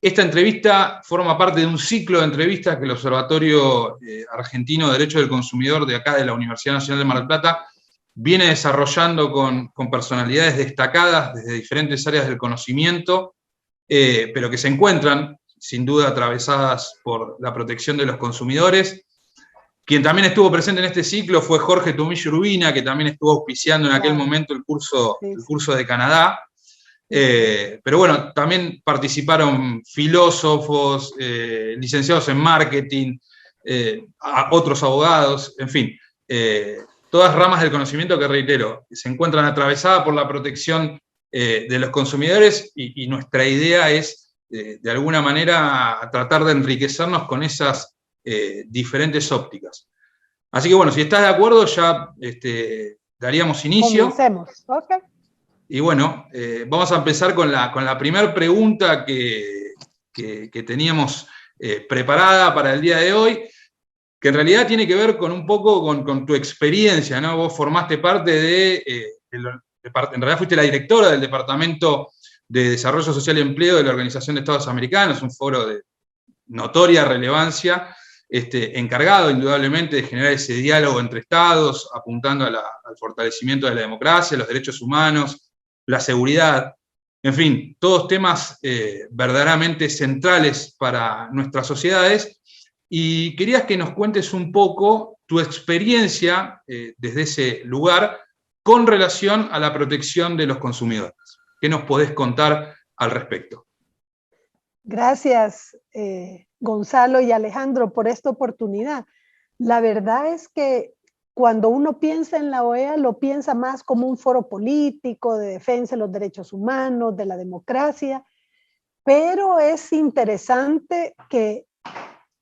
Esta entrevista forma parte de un ciclo de entrevistas que el Observatorio Argentino de Derecho del Consumidor de acá de la Universidad Nacional de Mar del Plata viene desarrollando con personalidades destacadas desde diferentes áreas del conocimiento, pero que se encuentran sin duda atravesadas por la protección de los consumidores. Quien también estuvo presente en este ciclo fue Jorge Tomillo Urbina, que también estuvo auspiciando en aquel momento el curso de Canadá. Pero bueno, también participaron filósofos, licenciados en marketing, otros abogados, en fin, todas ramas del conocimiento que, reitero, se encuentran atravesadas por la protección de los consumidores y nuestra idea es, de alguna manera, tratar de enriquecernos con esas diferentes ópticas. Así que bueno, si estás de acuerdo, ya daríamos inicio. Comencemos, ok. Y bueno, vamos a empezar con la primera pregunta que teníamos preparada para el día de hoy, que en realidad tiene que ver con un poco con tu experiencia, ¿no? Vos formaste parte en realidad fuiste la directora del Departamento de Desarrollo Social y Empleo de la Organización de Estados Americanos, un foro de notoria relevancia, encargado indudablemente de generar ese diálogo entre estados, apuntando al fortalecimiento de la democracia, los derechos humanos, la seguridad, en fin, todos temas verdaderamente centrales para nuestras sociedades. Y querías que nos cuentes un poco tu experiencia desde ese lugar con relación a la protección de los consumidores. ¿Qué nos podés contar al respecto? Gracias, Gonzalo y Alejandro, por esta oportunidad. La verdad es que cuando uno piensa en la OEA, lo piensa más como un foro político de defensa de los derechos humanos, de la democracia, pero es interesante que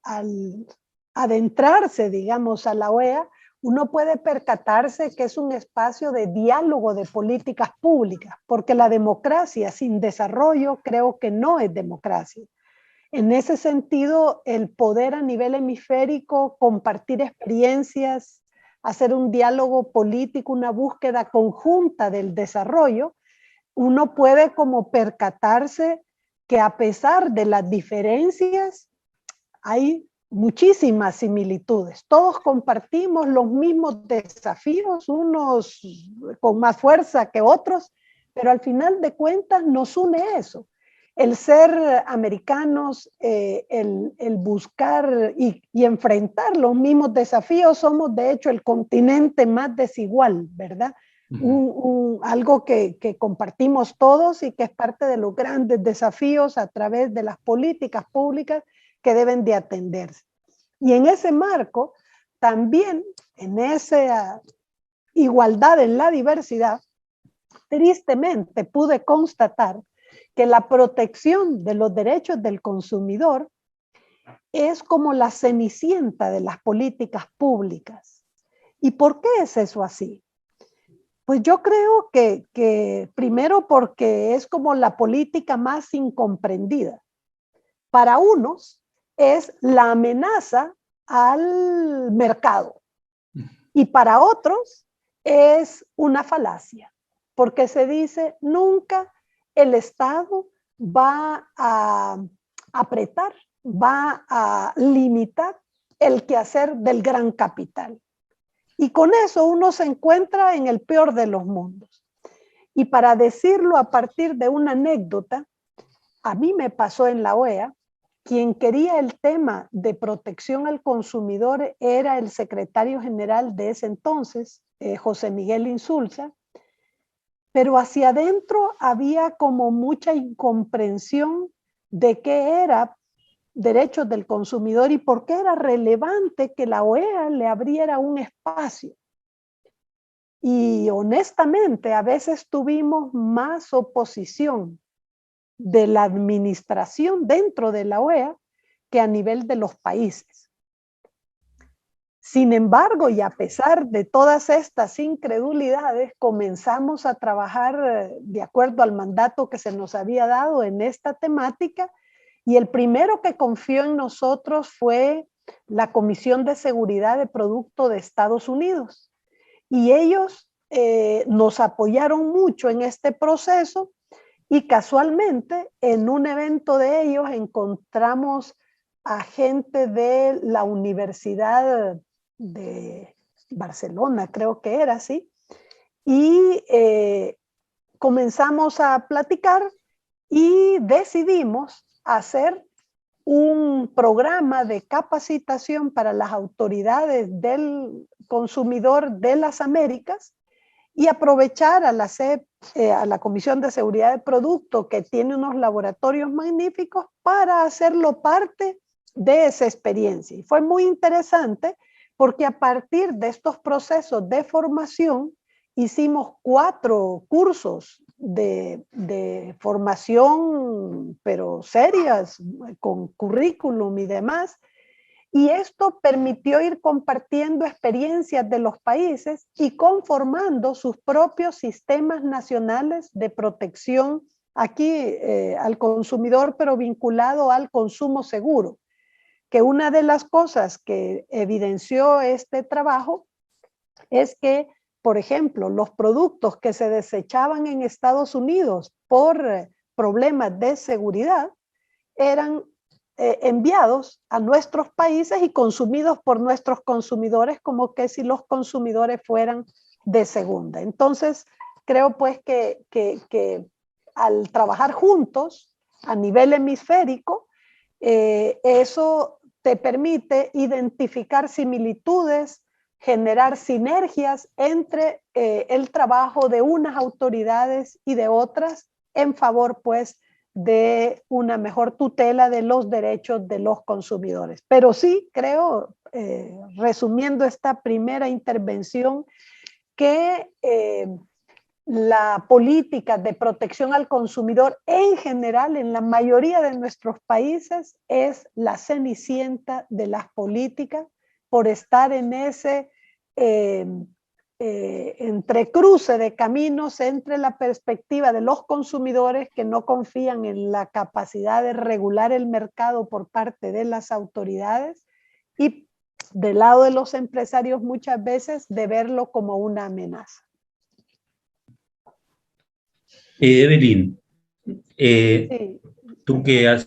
al adentrarse, digamos, a la OEA, uno puede percatarse que es un espacio de diálogo de políticas públicas, porque la democracia sin desarrollo creo que no es democracia. En ese sentido, el poder a nivel hemisférico, compartir experiencias, hacer un diálogo político, una búsqueda conjunta del desarrollo, uno puede como percatarse que a pesar de las diferencias, hay muchísimas similitudes. Todos compartimos los mismos desafíos, unos con más fuerza que otros, pero al final de cuentas nos une eso. El ser americanos, el buscar y enfrentar los mismos desafíos, somos de hecho el continente más desigual, ¿verdad? Algo que compartimos todos y que es parte de los grandes desafíos a través de las políticas públicas que deben de atenderse. Y en ese marco, también en esa igualdad en la diversidad, tristemente pude constatar que la protección de los derechos del consumidor es como la cenicienta de las políticas públicas. ¿Y por qué es eso así? Pues yo creo que primero porque es como la política más incomprendida. Para unos es la amenaza al mercado y para otros es una falacia, porque se dice nunca el Estado va a apretar, va a limitar el quehacer del gran capital. Y con eso uno se encuentra en el peor de los mundos. Y para decirlo a partir de una anécdota, a mí me pasó en la OEA, quien quería el tema de protección al consumidor era el secretario general de ese entonces, José Miguel Insulza, pero hacia adentro había como mucha incomprensión de qué era derechos del consumidor y por qué era relevante que la OEA le abriera un espacio. Y honestamente, a veces tuvimos más oposición de la administración dentro de la OEA que a nivel de los países. Sin embargo, y a pesar de todas estas incredulidades, comenzamos a trabajar de acuerdo al mandato que se nos había dado en esta temática, y el primero que confió en nosotros fue la Comisión de Seguridad de Producto de Estados Unidos. Y ellos nos apoyaron mucho en este proceso Y casualmente, en un evento de ellos encontramos a gente de la Universidad de Barcelona, creo que era así, y comenzamos a platicar y decidimos hacer un programa de capacitación para las autoridades del consumidor de las Américas y aprovechar a la CEP, a la Comisión de Seguridad de Producto, que tiene unos laboratorios magníficos, para hacerlo parte de esa experiencia. Y fue muy interesante porque a partir de estos procesos de formación hicimos 4 cursos de formación, pero serias, con currículum y demás, y esto permitió ir compartiendo experiencias de los países y conformando sus propios sistemas nacionales de protección aquí al consumidor, pero vinculado al consumo seguro. Que una de las cosas que evidenció este trabajo es que, por ejemplo, los productos que se desechaban en Estados Unidos por problemas de seguridad eran enviados a nuestros países y consumidos por nuestros consumidores, como que si los consumidores fueran de segunda. Entonces, creo pues que al trabajar juntos a nivel hemisférico, eso te permite identificar similitudes, generar sinergias entre el trabajo de unas autoridades y de otras en favor pues de una mejor tutela de los derechos de los consumidores. Pero sí creo, resumiendo esta primera intervención, que la política de protección al consumidor en general en la mayoría de nuestros países es la cenicienta de las políticas por estar en ese entrecruce de caminos entre la perspectiva de los consumidores que no confían en la capacidad de regular el mercado por parte de las autoridades y del lado de los empresarios muchas veces de verlo como una amenaza. Evelyn, Sí. tú que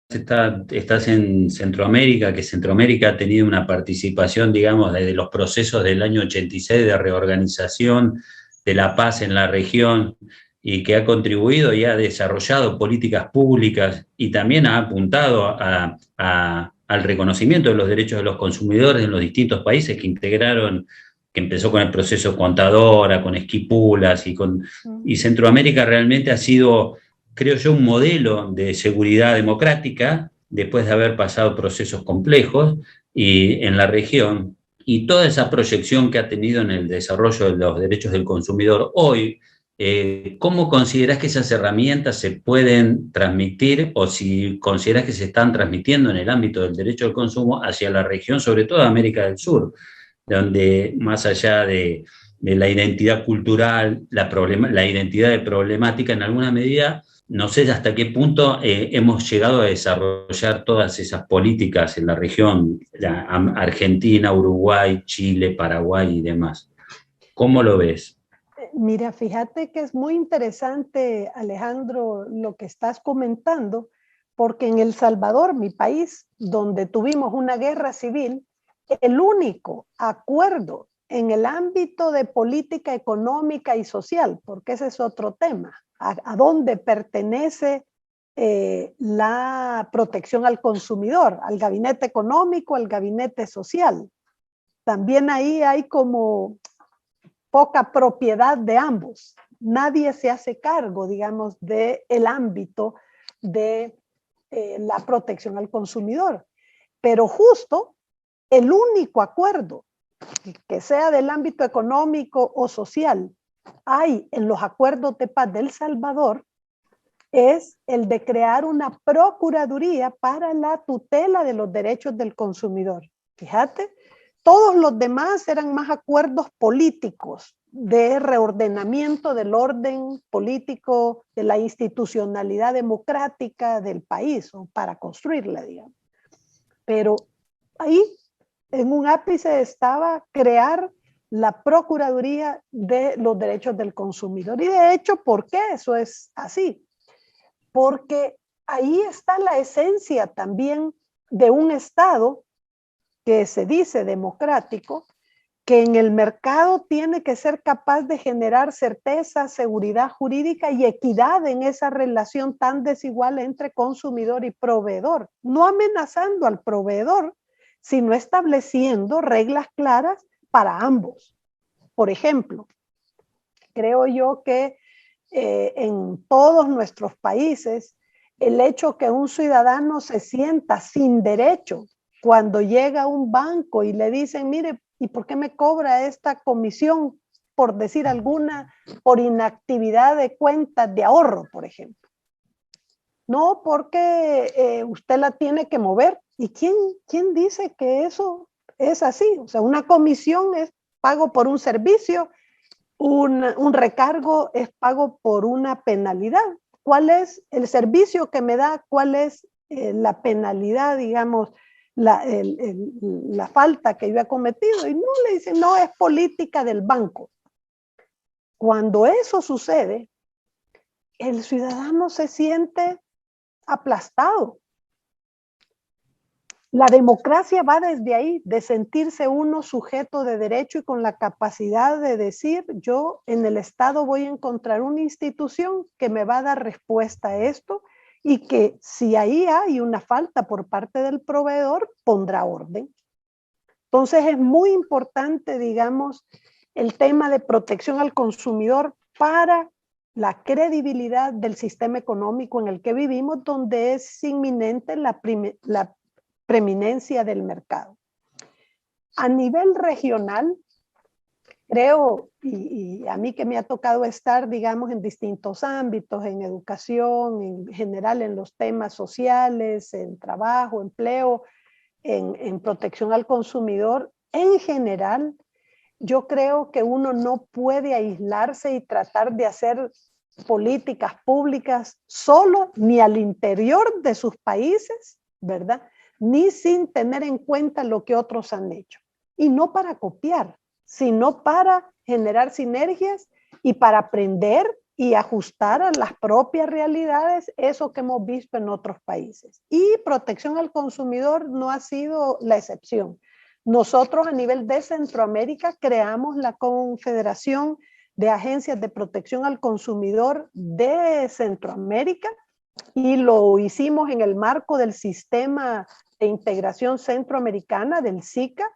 estás en Centroamérica, que Centroamérica ha tenido una participación, digamos, desde los procesos del año 86 de reorganización de la paz en la región y que ha contribuido y ha desarrollado políticas públicas y también ha apuntado al reconocimiento de los derechos de los consumidores en los distintos países que integraron, que empezó con el proceso Contadora, con Esquipulas y Centroamérica realmente ha sido, creo yo, un modelo de seguridad democrática después de haber pasado procesos complejos y en la región, y toda esa proyección que ha tenido en el desarrollo de los derechos del consumidor hoy. ¿Cómo consideras que esas herramientas se pueden transmitir o si consideras que se están transmitiendo en el ámbito del derecho al consumo hacia la región, sobre todo de América del Sur, donde más allá de la identidad cultural, la identidad de problemática, en alguna medida, no sé hasta qué punto hemos llegado a desarrollar todas esas políticas en la región, Argentina, Uruguay, Chile, Paraguay y demás? ¿Cómo lo ves? Mira, fíjate que es muy interesante, Alejandro, lo que estás comentando, porque en El Salvador, mi país, donde tuvimos una guerra civil, el único acuerdo en el ámbito de política económica y social, porque ese es otro tema, a dónde pertenece la protección al consumidor, al gabinete económico, al gabinete social. También ahí hay como poca propiedad de ambos. Nadie se hace cargo, digamos, del ámbito de la protección al consumidor. Pero justo el único acuerdo que sea del ámbito económico o social hay en los acuerdos de paz de El Salvador es el de crear una procuraduría para la tutela de los derechos del consumidor. Fíjate, todos los demás eran más acuerdos políticos de reordenamiento del orden político, de la institucionalidad democrática del país, o para construirla, digamos. Pero ahí, en un ápice, estaba crear la Procuraduría de los Derechos del Consumidor. Y de hecho, ¿por qué eso es así? Porque ahí está la esencia también de un Estado que se dice democrático, que en el mercado tiene que ser capaz de generar certeza, seguridad jurídica y equidad en esa relación tan desigual entre consumidor y proveedor, no amenazando al proveedor, sino estableciendo reglas claras para ambos. Por ejemplo, creo yo que en todos nuestros países, el hecho que un ciudadano se sienta sin derecho cuando llega a un banco y le dicen, mire, ¿y por qué me cobra esta comisión, por decir alguna, por inactividad de cuentas de ahorro, por ejemplo? No, porque usted la tiene que mover. ¿Y quién dice que eso es así? O sea, una comisión es pago por un servicio, un recargo es pago por una penalidad. ¿Cuál es el servicio que me da? ¿Cuál es la penalidad, digamos, la falta que yo he cometido? Y no le dicen, no, es política del banco. Cuando eso sucede, el ciudadano se siente aplastado. La democracia va desde ahí, de sentirse uno sujeto de derecho y con la capacidad de decir, yo en el Estado voy a encontrar una institución que me va a dar respuesta a esto y que si ahí hay una falta por parte del proveedor, pondrá orden. Entonces es muy importante, digamos, el tema de protección al consumidor para la credibilidad del sistema económico en el que vivimos, donde es inminente la preeminencia del mercado. A nivel regional, creo, y a mí que me ha tocado estar, digamos, en distintos ámbitos, en educación, en general en los temas sociales, en trabajo, empleo, en protección al consumidor, en general, yo creo que uno no puede aislarse y tratar de hacer políticas públicas solo ni al interior de sus países, ¿verdad? Ni sin tener en cuenta lo que otros han hecho. Y no para copiar, sino para generar sinergias y para aprender y ajustar a las propias realidades eso que hemos visto en otros países. Y protección al consumidor no ha sido la excepción. Nosotros a nivel de Centroamérica creamos la Confederación de Agencias de Protección al Consumidor de Centroamérica y lo hicimos en el marco del Sistema de Integración Centroamericana, del SICA,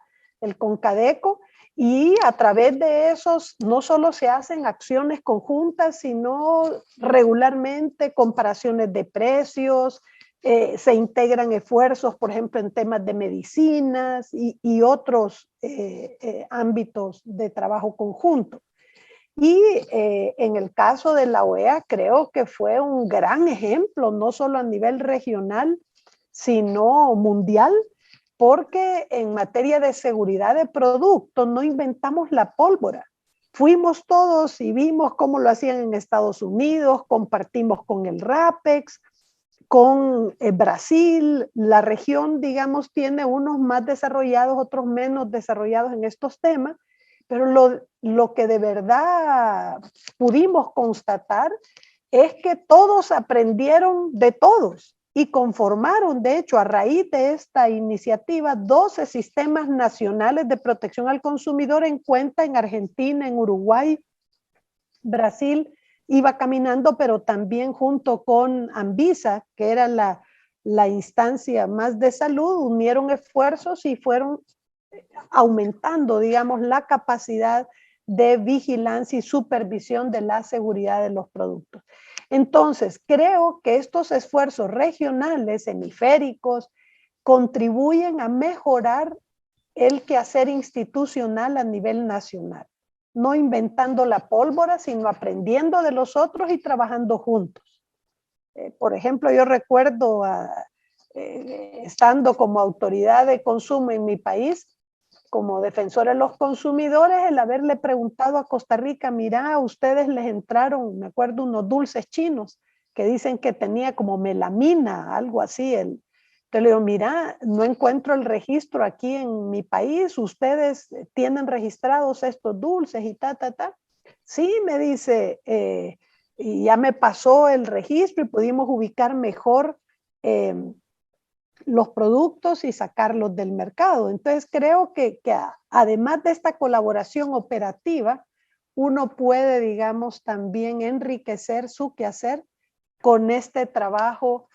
el CONCADECO, y a través de esos no solo se hacen acciones conjuntas, sino regularmente comparaciones de precios, se integran esfuerzos, por ejemplo, en temas de medicinas y otros ámbitos de trabajo conjunto. Y en el caso de la OEA creo que fue un gran ejemplo, no solo a nivel regional, sino mundial, porque en materia de seguridad de productos no inventamos la pólvora. Fuimos todos y vimos cómo lo hacían en Estados Unidos, compartimos con el RAPEX, con Brasil. La región, digamos, tiene unos más desarrollados, otros menos desarrollados en estos temas, pero lo que de verdad pudimos constatar es que todos aprendieron de todos y conformaron, de hecho, a raíz de esta iniciativa, 12 sistemas nacionales de protección al consumidor en cuenta en Argentina, en Uruguay, Brasil, iba caminando, pero también junto con Anvisa, que era la instancia más de salud, unieron esfuerzos y fueron aumentando, digamos, la capacidad de vigilancia y supervisión de la seguridad de los productos. Entonces, creo que estos esfuerzos regionales, hemisféricos, contribuyen a mejorar el quehacer institucional a nivel nacional. No inventando la pólvora, sino aprendiendo de los otros y trabajando juntos. Por ejemplo, yo recuerdo estando como autoridad de consumo en mi país, como defensora de los consumidores, el haberle preguntado a Costa Rica, mira, a ustedes les entraron, me acuerdo, unos dulces chinos que dicen que tenía como melamina, algo así, Entonces le digo, mira, no encuentro el registro aquí en mi país, ustedes tienen registrados estos dulces y ta. Sí, me dice, y ya me pasó el registro y pudimos ubicar mejor los productos y sacarlos del mercado. Entonces creo que además de esta colaboración operativa, uno puede, digamos, también enriquecer su quehacer con este trabajo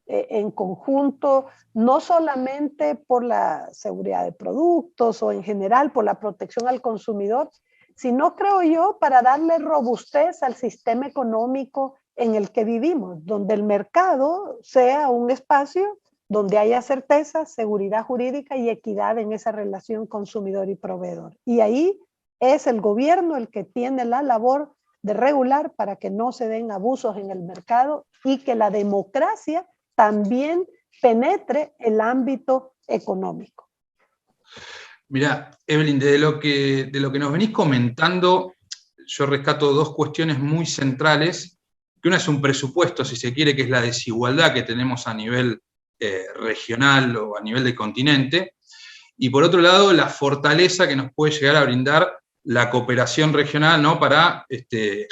en conjunto, no solamente por la seguridad de productos o en general por la protección al consumidor, sino, creo yo, para darle robustez al sistema económico en el que vivimos, donde el mercado sea un espacio donde haya certeza, seguridad jurídica y equidad en esa relación consumidor y proveedor. Y ahí es el gobierno el que tiene la labor de regular para que no se den abusos en el mercado y que la democracia también penetre el ámbito económico. Mira, Evelyn, de lo que nos venís comentando, yo rescato dos cuestiones muy centrales, que una es un presupuesto, si se quiere, que es la desigualdad que tenemos a nivel regional o a nivel de continente, y por otro lado, la fortaleza que nos puede llegar a brindar la cooperación regional, ¿no?, para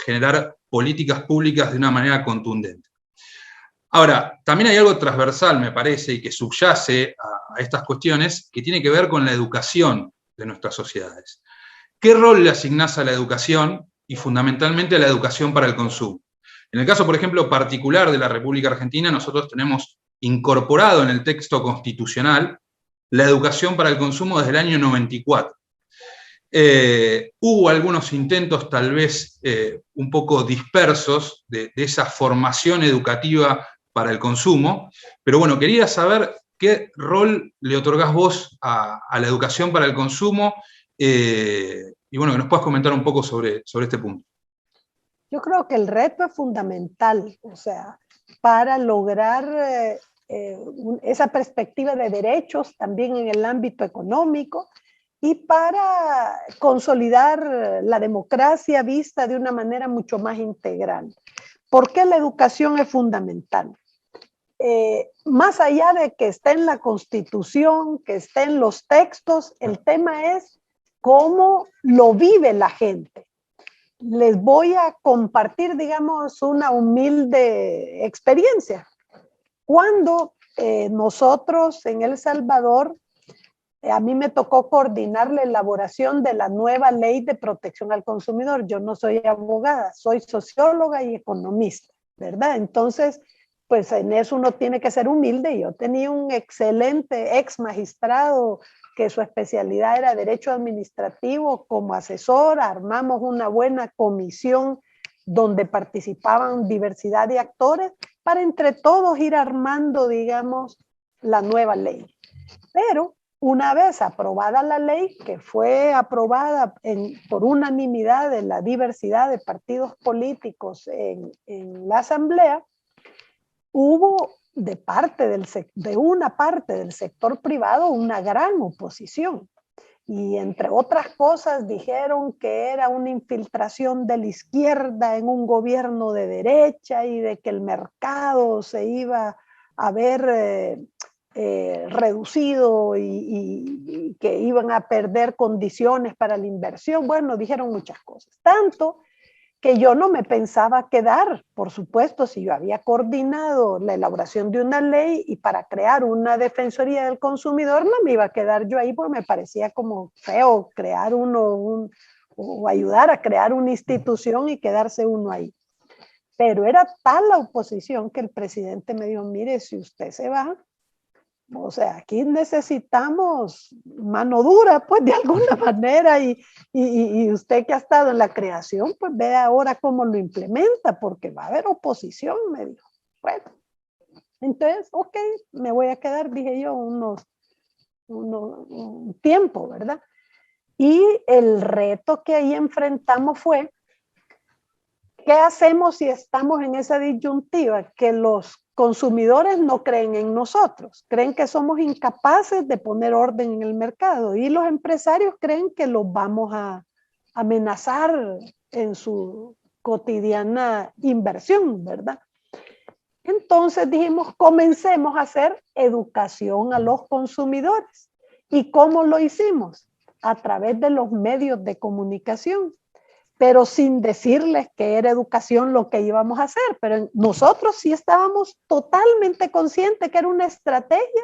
generar políticas públicas de una manera contundente. Ahora, también hay algo transversal, me parece, y que subyace a estas cuestiones, que tiene que ver con la educación de nuestras sociedades. ¿Qué rol le asignás a la educación y fundamentalmente a la educación para el consumo? En el caso, por ejemplo, particular de la República Argentina, nosotros tenemos incorporado en el texto constitucional la educación para el consumo desde el año 94. Hubo algunos intentos tal vez un poco dispersos de esa formación educativa para el consumo, pero bueno, quería saber qué rol le otorgás vos a la educación para el consumo y bueno, que nos puedas comentar un poco sobre este punto. Yo creo que el reto es fundamental, o sea, para lograr esa perspectiva de derechos también en el ámbito económico y para consolidar la democracia vista de una manera mucho más integral. ¿Por qué la educación es fundamental? Más allá de que esté en la Constitución, que esté en los textos, el tema es cómo lo vive la gente. Les voy a compartir, digamos, una humilde experiencia. Cuando nosotros en El Salvador, a mí me tocó coordinar la elaboración de la nueva ley de protección al consumidor. Yo no soy abogada, soy socióloga y economista, ¿verdad? Entonces, pues en eso uno tiene que ser humilde. Yo tenía un excelente ex magistrado que su especialidad era derecho administrativo. Como asesor armamos una buena comisión donde participaban diversidad de actores para entre todos ir armando, digamos, la nueva ley. Pero una vez aprobada la ley, que fue aprobada por unanimidad de la diversidad de partidos políticos en la asamblea, hubo de una parte del sector privado una gran oposición. Y entre otras cosas dijeron que era una infiltración de la izquierda en un gobierno de derecha y de que el mercado se iba a ver reducido y que iban a perder condiciones para la inversión. Bueno, dijeron muchas cosas. Tanto que yo no me pensaba quedar, por supuesto, si yo había coordinado la elaboración de una ley y para crear una defensoría del consumidor, no me iba a quedar yo ahí porque me parecía como feo crear o ayudar a crear una institución y quedarse uno ahí. Pero era tal la oposición que el presidente me dijo, mire, si usted se va, o sea, aquí necesitamos mano dura, pues de alguna manera, y usted que ha estado en la creación, pues ve ahora cómo lo implementa, porque va a haber oposición, me dijo. Bueno, entonces, ok, me voy a quedar, dije yo, un tiempo, ¿verdad? Y el reto que ahí enfrentamos fue, ¿qué hacemos si estamos en esa disyuntiva? Que los consumidores no creen en nosotros, creen que somos incapaces de poner orden en el mercado y los empresarios creen que los vamos a amenazar en su cotidiana inversión, ¿verdad? Entonces dijimos, comencemos a hacer educación a los consumidores. ¿Y cómo lo hicimos? A través de los medios de comunicación, pero sin decirles que era educación lo que íbamos a hacer. Pero nosotros sí estábamos totalmente conscientes que era una estrategia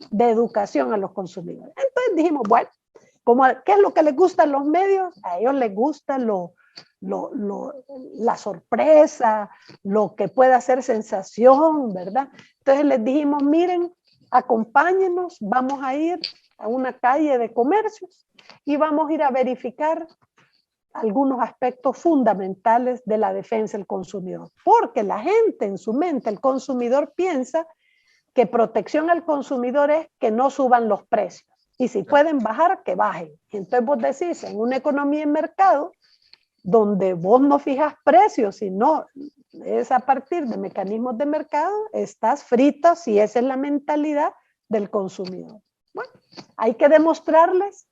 de educación a los consumidores. Entonces dijimos, bueno, ¿qué es lo que les gusta a los medios? A ellos les gusta la sorpresa, lo que pueda hacer sensación, ¿verdad? Entonces les dijimos, miren, acompáñenos, vamos a ir a una calle de comercios y vamos a ir a verificar algunos aspectos fundamentales de la defensa del consumidor. Porque la gente en su mente, el consumidor piensa que protección al consumidor es que no suban los precios. Y si pueden bajar, que bajen. Entonces vos decís, en una economía en mercado, donde vos no fijas precios, sino es a partir de mecanismos de mercado, estás frito si esa es la mentalidad del consumidor. Bueno, hay que demostrarles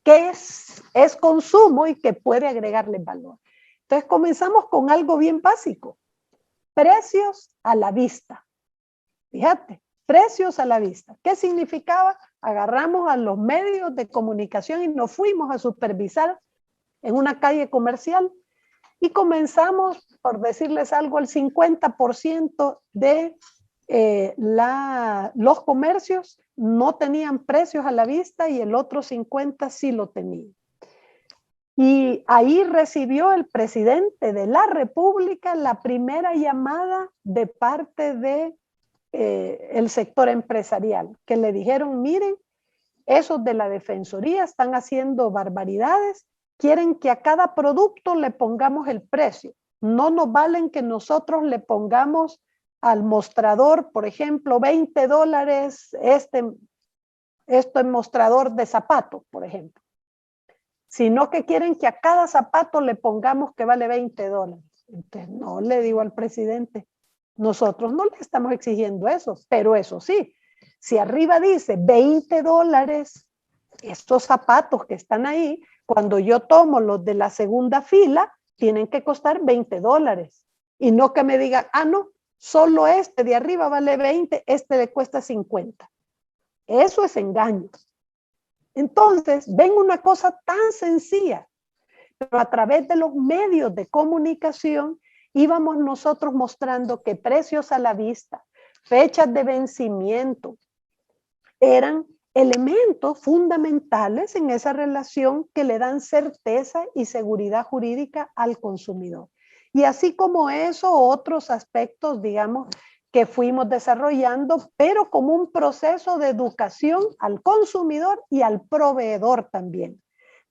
que es consumo y que puede agregarles valor. Entonces comenzamos con algo bien básico, precios a la vista. Fíjate, precios a la vista. ¿Qué significaba? Agarramos a los medios de comunicación y nos fuimos a supervisar en una calle comercial y comenzamos, por decirles algo, el 50% de los comercios no tenían precios a la vista y el otro 50% sí lo tenían. Y ahí recibió el presidente de la República la primera llamada de parte de el sector empresarial, que le dijeron, miren, esos de la Defensoría están haciendo barbaridades, quieren que a cada producto le pongamos el precio. No nos valen que nosotros le pongamos al mostrador, por ejemplo, $20 este mostrador de zapatos, por ejemplo. Sino que quieren que a cada zapato le pongamos que vale $20. Entonces, no, le digo al presidente, nosotros no le estamos exigiendo eso, pero eso sí, si arriba dice $20, estos zapatos que están ahí, cuando yo tomo los de la segunda fila, tienen que costar $20. Y no que me digan, ah, no, solo este de arriba vale 20, este le cuesta 50. Eso es engaño. Entonces, ven una cosa tan sencilla, pero a través de los medios de comunicación íbamos nosotros mostrando que precios a la vista, fechas de vencimiento, eran elementos fundamentales en esa relación que le dan certeza y seguridad jurídica al consumidor. Y así como eso, otros aspectos, digamos, que fuimos desarrollando, pero como un proceso de educación al consumidor y al proveedor también.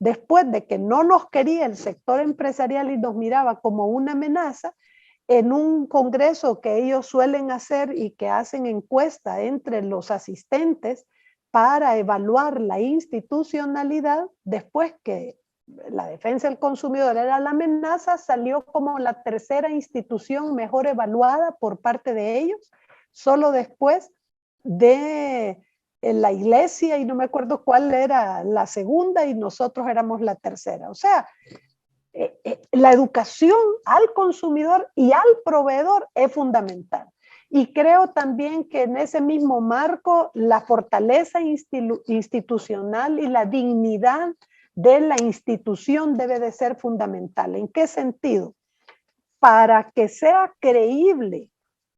Después de que no nos quería el sector empresarial y nos miraba como una amenaza, en un congreso que ellos suelen hacer y que hacen encuesta entre los asistentes para evaluar la institucionalidad, después que la defensa del consumidor era la amenaza, salió como la tercera institución mejor evaluada por parte de ellos, solo después de la iglesia, y no me acuerdo cuál era la segunda, y nosotros éramos la tercera. O sea, la educación al consumidor y al proveedor es fundamental. Y creo también que en ese mismo marco la fortaleza institucional y la dignidad de la institución debe de ser fundamental. ¿En qué sentido? Para que sea creíble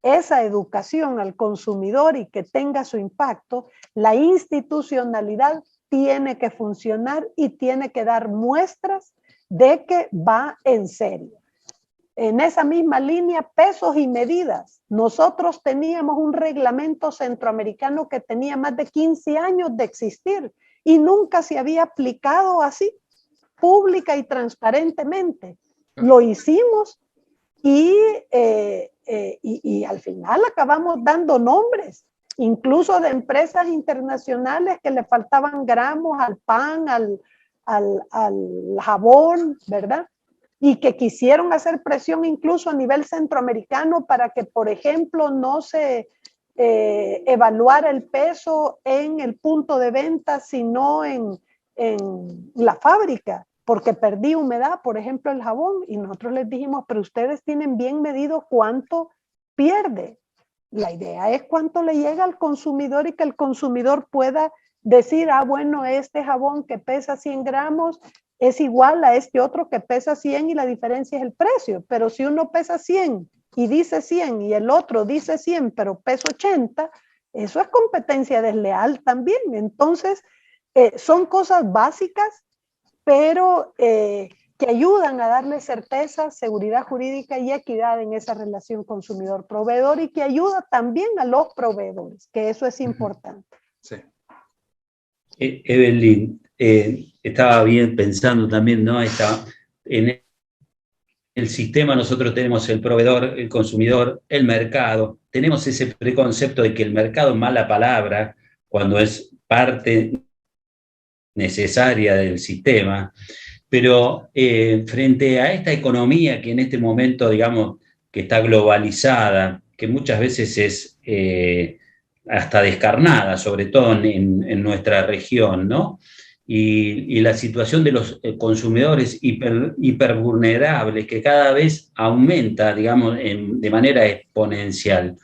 esa educación al consumidor y que tenga su impacto, la institucionalidad tiene que funcionar y tiene que dar muestras de que va en serio. En esa misma línea, pesos y medidas. Nosotros teníamos un reglamento centroamericano que tenía más de 15 años de existir y nunca se había aplicado así, pública y transparentemente. Lo hicimos y al final acabamos dando nombres, incluso de empresas internacionales que le faltaban gramos al pan, al jabón, ¿verdad? Y que quisieron hacer presión incluso a nivel centroamericano para que, por ejemplo, no se evaluara el peso en el punto de venta, sino en la fábrica, porque perdí humedad, por ejemplo, el jabón, y nosotros les dijimos, pero ustedes tienen bien medido cuánto pierde. La idea es cuánto le llega al consumidor y que el consumidor pueda decir, ah, bueno, este jabón que pesa 100 gramos es igual a este otro que pesa 100 y la diferencia es el precio. Pero si uno pesa 100 y dice 100 y el otro dice 100 pero pesa 80, eso es competencia desleal también. Entonces, son cosas básicas, pero que ayudan a darle certeza, seguridad jurídica y equidad en esa relación consumidor-proveedor, y que ayuda también a los proveedores, que eso es importante. Sí. Evelyn, estaba bien pensando también, ¿no? En el sistema nosotros tenemos el proveedor, el consumidor, el mercado. Tenemos ese preconcepto de que el mercado es mala palabra cuando es parte necesaria del sistema. Pero frente a esta economía que en este momento, digamos, que está globalizada, que muchas veces es hasta descarnada, sobre todo en nuestra región, ¿no? Y la situación de los consumidores hipervulnerables, que cada vez aumenta, digamos, de manera exponencial.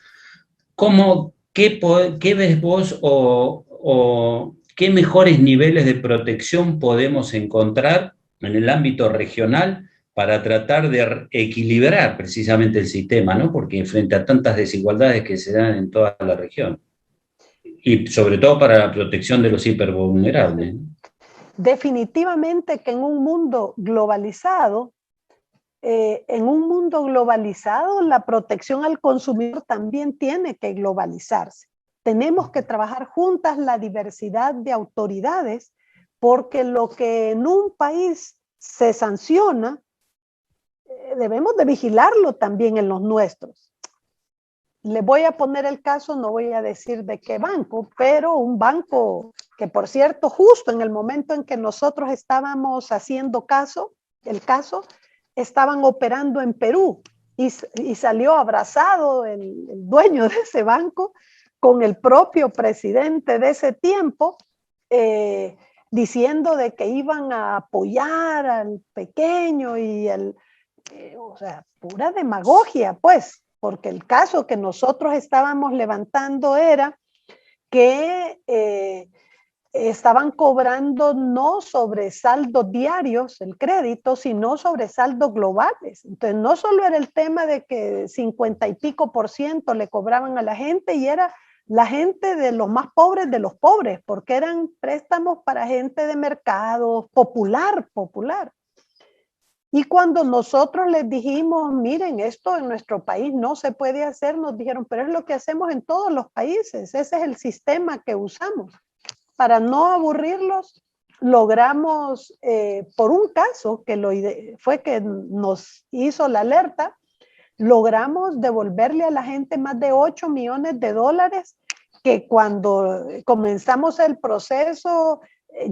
¿Qué ves vos o qué mejores niveles de protección podemos encontrar en el ámbito regional para tratar de equilibrar precisamente el sistema, ¿no? Porque frente a tantas desigualdades que se dan en toda la región, y sobre todo para la protección de los hipervulnerables, ¿no? Definitivamente que en un mundo globalizado, la protección al consumidor también tiene que globalizarse. Tenemos que trabajar juntas la diversidad de autoridades, porque lo que en un país se sanciona, debemos de vigilarlo también en los nuestros. Le voy a poner el caso, no voy a decir de qué banco, pero un banco que, por cierto, justo en el momento en que nosotros estábamos haciendo el caso, estaban operando en Perú, y salió abrazado el dueño de ese banco con el propio presidente de ese tiempo, diciendo de que iban a apoyar al pequeño o sea, pura demagogia, pues, porque el caso que nosotros estábamos levantando era que estaban cobrando no sobre saldos diarios el crédito, sino sobre saldos globales. Entonces, no solo era el tema de que 50 y pico % le cobraban a la gente, y era la gente de los más pobres de los pobres, porque eran préstamos para gente de mercado popular. Y cuando nosotros les dijimos, miren, esto en nuestro país no se puede hacer, nos dijeron, pero es lo que hacemos en todos los países, ese es el sistema que usamos. Para no aburrirlos, logramos, por un caso que fue que nos hizo la alerta, logramos devolverle a la gente más de $8 millones, que cuando comenzamos el proceso,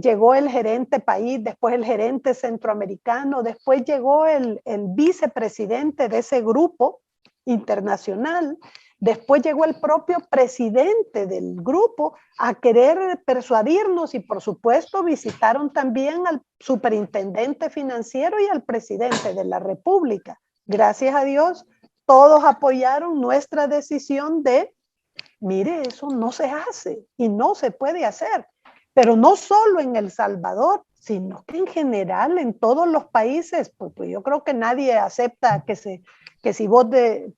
llegó el gerente país, después el gerente centroamericano, después llegó el vicepresidente de ese grupo internacional, después llegó el propio presidente del grupo a querer persuadirnos, y por supuesto visitaron también al superintendente financiero y al presidente de la República. Gracias a Dios, todos apoyaron nuestra decisión de, mire, eso no se hace y no se puede hacer. Pero no solo en El Salvador, sino que en general en todos los países, pues yo creo que nadie acepta que si vos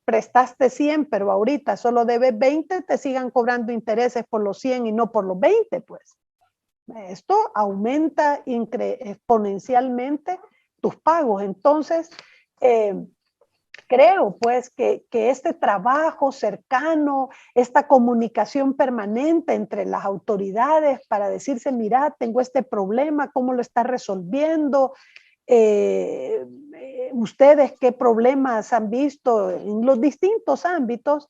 prestaste 100, pero ahorita solo debes 20, te sigan cobrando intereses por los 100 y no por los 20, pues. Esto aumenta exponencialmente tus pagos. Entonces, creo pues que este trabajo cercano, esta comunicación permanente entre las autoridades para decirse, mira, tengo este problema, ¿cómo lo está resolviendo? Ustedes qué problemas han visto en los distintos ámbitos.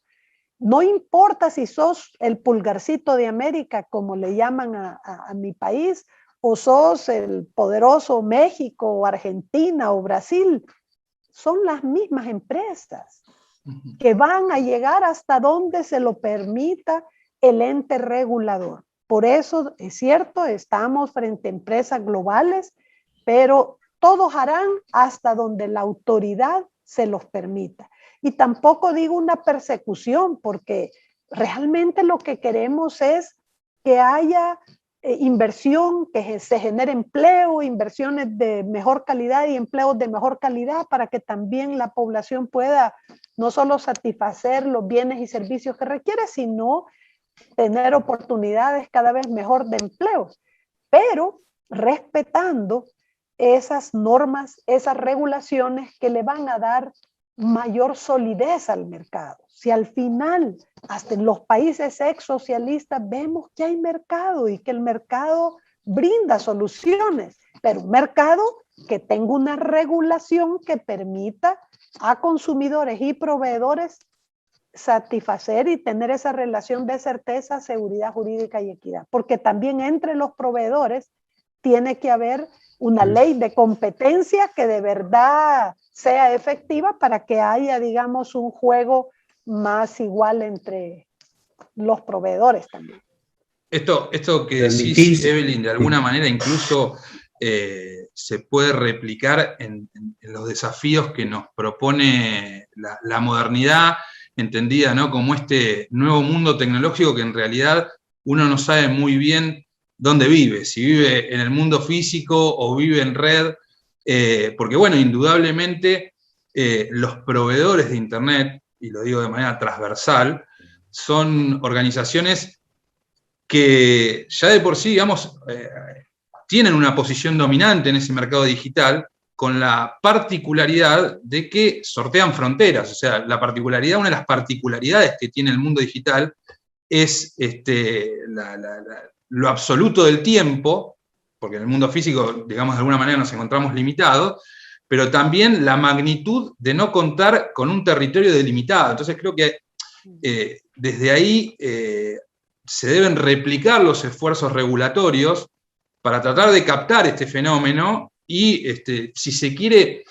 No importa si sos el pulgarcito de América, como le llaman a mi país, o sos el poderoso México o Argentina o Brasil. Son las mismas empresas que van a llegar hasta donde se lo permita el ente regulador. Por eso es cierto, estamos frente a empresas globales, pero todos harán hasta donde la autoridad se los permita. y tampoco digo una persecución, porque realmente lo que queremos es que haya inversión, que se genere empleo, inversiones de mejor calidad y empleos de mejor calidad para que también la población pueda no solo satisfacer los bienes y servicios que requiere, sino tener oportunidades cada vez mejor de empleo, pero respetando esas normas, esas regulaciones que le van a dar mayor solidez al mercado. Si al final, hasta en los países ex socialistas, vemos que hay mercado y que el mercado brinda soluciones, pero un mercado que tenga una regulación que permita a consumidores y proveedores satisfacer y tener esa relación de certeza, seguridad jurídica y equidad, porque también entre los proveedores tiene que haber una ley de competencia que de verdad sea efectiva para que haya, digamos, un juego más igual entre los proveedores también. Esto que decís, Evelyn, de alguna manera incluso se puede replicar en los desafíos que nos propone la modernidad, entendida, ¿no?, como este nuevo mundo tecnológico que en realidad uno no sabe muy bien dónde vive, si vive en el mundo físico o vive en red, porque bueno, indudablemente los proveedores de Internet, y lo digo de manera transversal, son organizaciones que ya de por sí, digamos, tienen una posición dominante en ese mercado digital, con la particularidad de que sortean fronteras. O sea, una de las particularidades que tiene el mundo digital es lo absoluto del tiempo, porque en el mundo físico, digamos, de alguna manera nos encontramos limitados, pero también la magnitud de no contar con un territorio delimitado. Entonces creo que desde ahí se deben replicar los esfuerzos regulatorios para tratar de captar este fenómeno y, si se quiere,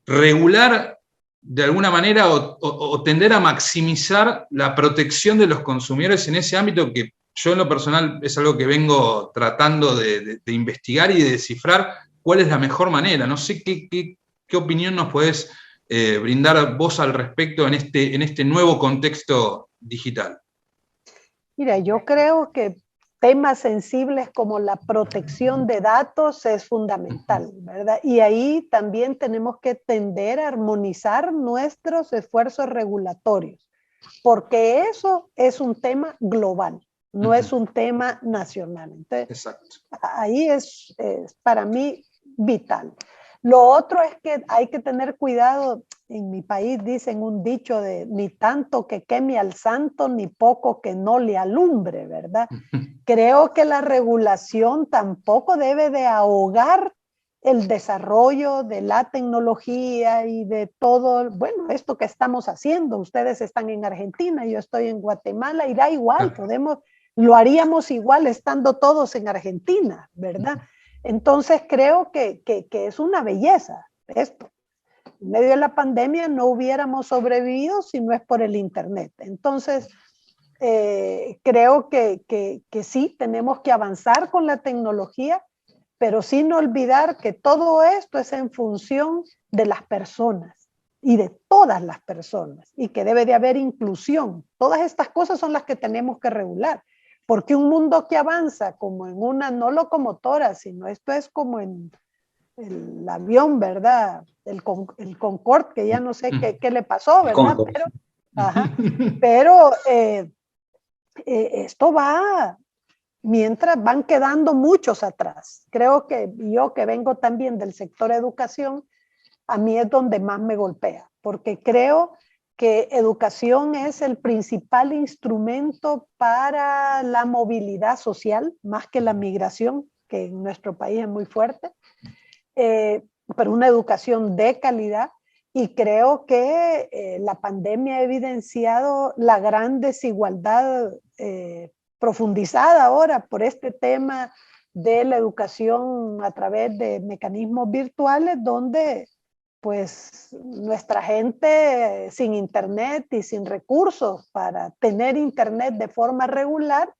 regular de alguna manera o tender a maximizar la protección de los consumidores en ese ámbito, que yo en lo personal es algo que vengo tratando de investigar y de descifrar cuál es la mejor manera. No sé qué opinión nos podés brindar vos al respecto en este nuevo contexto digital. Mira, yo creo que temas sensibles como la protección de datos es fundamental, ¿verdad? Y ahí también tenemos que tender a armonizar nuestros esfuerzos regulatorios, porque eso es un tema global, no es un tema nacional. Entonces, exacto, ahí es para mí vital. Lo otro es que hay que tener cuidado. En mi país dicen un dicho de ni tanto que queme al santo, ni poco que no le alumbre, ¿verdad? Creo que la regulación tampoco debe de ahogar el desarrollo de la tecnología y de todo, bueno, esto que estamos haciendo. Ustedes están en Argentina, yo estoy en Guatemala, y da igual, lo haríamos igual estando todos en Argentina, ¿verdad? Entonces creo que es una belleza esto. En medio de la pandemia no hubiéramos sobrevivido si no es por el Internet. Entonces, creo que sí, tenemos que avanzar con la tecnología, pero sin olvidar que todo esto es en función de las personas y de todas las personas, y que debe de haber inclusión. Todas estas cosas son las que tenemos que regular, porque un mundo que avanza como en una, no locomotora, sino esto es como en el avión, ¿verdad? El Concorde, que ya no sé qué le pasó, ¿verdad? Pero esto va, mientras van quedando muchos atrás. Creo que yo, que vengo también del sector educación, a mí es donde más me golpea, porque creo que educación es el principal instrumento para la movilidad social, más que la migración, que en nuestro país es muy fuerte, pero una educación de calidad. Y creo que la pandemia ha evidenciado la gran desigualdad profundizada ahora por este tema de la educación a través de mecanismos virtuales, donde pues nuestra gente sin internet y sin recursos para tener internet de forma regular,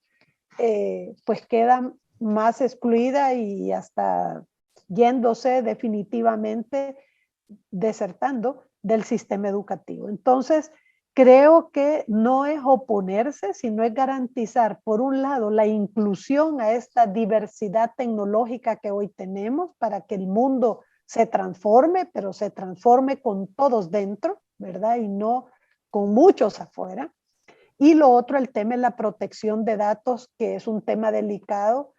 pues queda más excluida y hasta yéndose definitivamente, desertando del sistema educativo. Entonces, creo que no es oponerse, sino es garantizar, por un lado, la inclusión a esta diversidad tecnológica que hoy tenemos para que el mundo se transforme, pero se transforme con todos dentro, ¿verdad? Y no con muchos afuera. Y lo otro, el tema es la protección de datos, que es un tema delicado.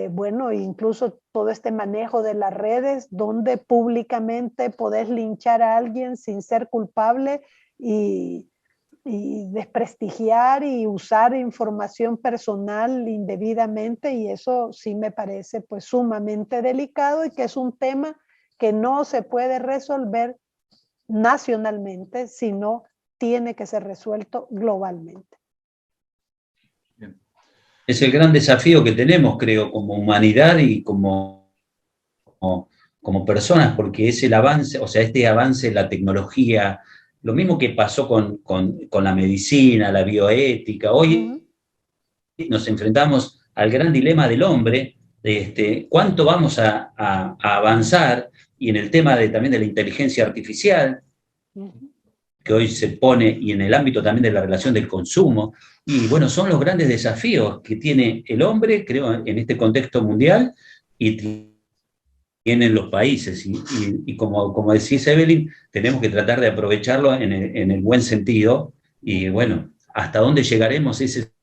Bueno, incluso todo este manejo de las redes, donde públicamente podés linchar a alguien sin ser culpable y desprestigiar y usar información personal indebidamente, y eso sí me parece pues sumamente delicado y que es un tema que no se puede resolver nacionalmente, sino tiene que ser resuelto globalmente. Es el gran desafío que tenemos, creo, como humanidad y como personas, porque es el avance, o sea, este avance en la tecnología, lo mismo que pasó con la medicina, la bioética. Hoy nos enfrentamos al gran dilema del hombre, de cuánto vamos a avanzar, y en el tema también de la inteligencia artificial, que hoy se pone, y en el ámbito también de la relación del consumo. Y bueno, son los grandes desafíos que tiene el hombre, creo, en este contexto mundial, y tienen los países. Y como decís, Evelyn, tenemos que tratar de aprovecharlo en el buen sentido. Y bueno, ¿hasta dónde llegaremos? Ese es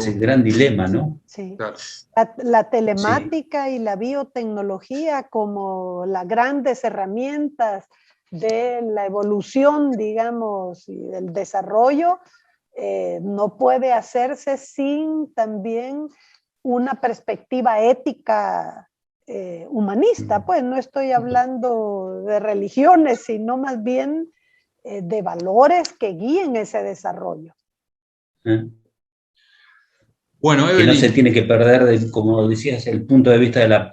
el gran dilema, ¿no? Sí. Claro. La telemática y la biotecnología como las grandes herramientas de la evolución, digamos, y del desarrollo, no puede hacerse sin también una perspectiva ética humanista. Pues no estoy hablando de religiones, sino más bien de valores que guíen ese desarrollo. Bueno, Evelyn, que no se tiene que perder, como decías, el punto de vista de la,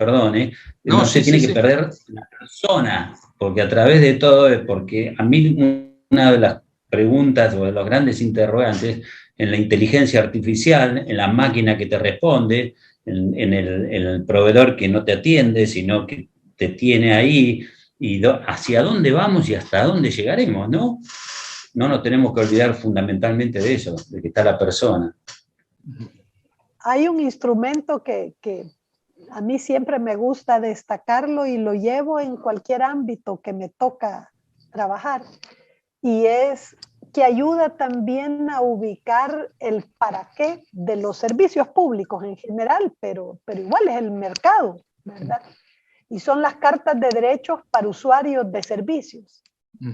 no se tiene que perder la persona, porque a través de todo, porque a mí una de las preguntas o de los grandes interrogantes en la inteligencia artificial, en la máquina que te responde, en el proveedor que no te atiende, sino que te tiene ahí, y hacia dónde vamos y hasta dónde llegaremos, ¿no? No nos tenemos que olvidar fundamentalmente de eso, de que está la persona. Hay un instrumento que a mí siempre me gusta destacarlo y lo llevo en cualquier ámbito que me toca trabajar, y es que ayuda también a ubicar el para qué de los servicios públicos en general, pero igual es el mercado, ¿verdad? Y son las cartas de derechos para usuarios de servicios.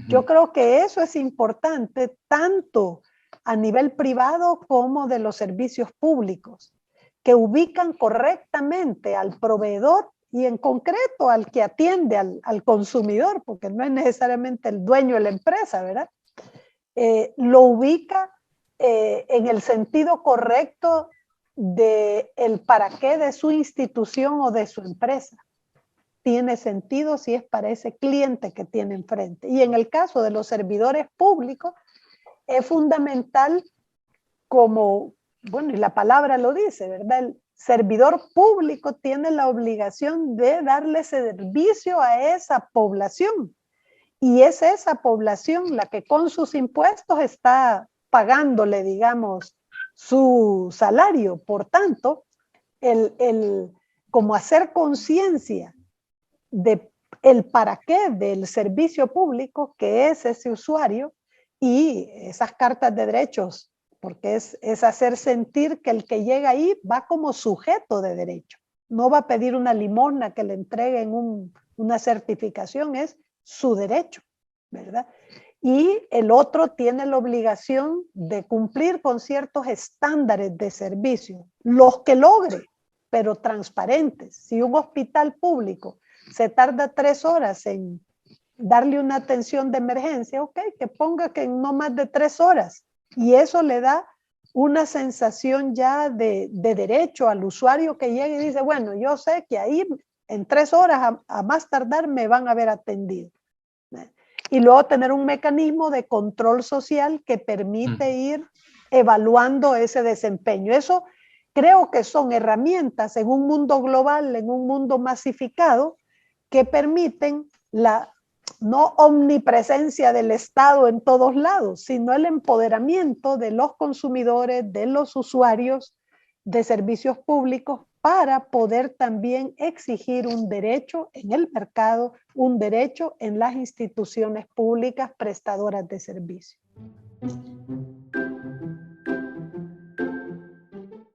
Yo creo que eso es importante tanto a nivel privado como de los servicios públicos, que ubican correctamente al proveedor y en concreto al que atiende al consumidor, porque no es necesariamente el dueño de la empresa, ¿verdad? Lo ubica en el sentido correcto del para qué de su institución o de su empresa. Tiene sentido si es para ese cliente que tiene enfrente. Y en el caso de los servidores públicos, es fundamental como, bueno, y la palabra lo dice, ¿verdad? El servidor público tiene la obligación de darle servicio a esa población. Y es esa población la que con sus impuestos está pagándole, digamos, su salario. Por tanto, como hacer conciencia de el para qué del servicio público que es ese usuario, y esas cartas de derechos, porque es hacer sentir que el que llega ahí va como sujeto de derecho. No va a pedir una limosna que le entreguen una certificación, es su derecho, ¿verdad? Y el otro tiene la obligación de cumplir con ciertos estándares de servicio, los que logre, pero transparentes. Si un hospital público se tarda 3 horas en darle una atención de emergencia, ok, que ponga que en no más de 3 horas. Y eso le da una sensación ya de derecho al usuario que llega y dice, bueno, yo sé que ahí en 3 horas a más tardar me van a haber atendido. Y luego tener un mecanismo de control social que permite ir evaluando ese desempeño. Eso creo que son herramientas en un mundo global, en un mundo masificado, que permiten no omnipresencia del Estado en todos lados, sino el empoderamiento de los consumidores, de los usuarios de servicios públicos para poder también exigir un derecho en el mercado, un derecho en las instituciones públicas prestadoras de servicios.